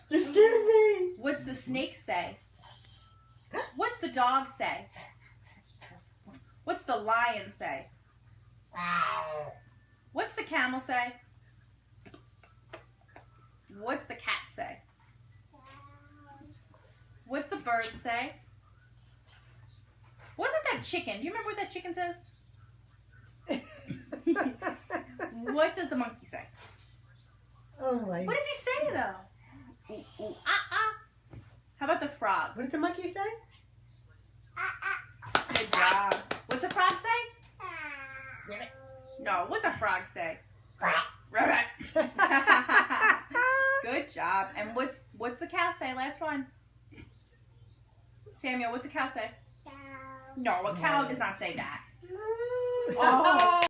You scared me. What's the snake say? What's the dog say? What's the lion say? What's the camel say? What's the cat say? What's the bird say? What about that chicken? Do you remember what that chicken says? What does the monkey say? Oh my. What does he say though? Ooh, ooh, ah, ah. How about the frog? What did the monkey say? Good job. What's a frog say? No, what's a frog say? Rabbit. Good job. And what's the cow say? Last one. Samuel, what's a cow say? No, a cow does not say that. Oh.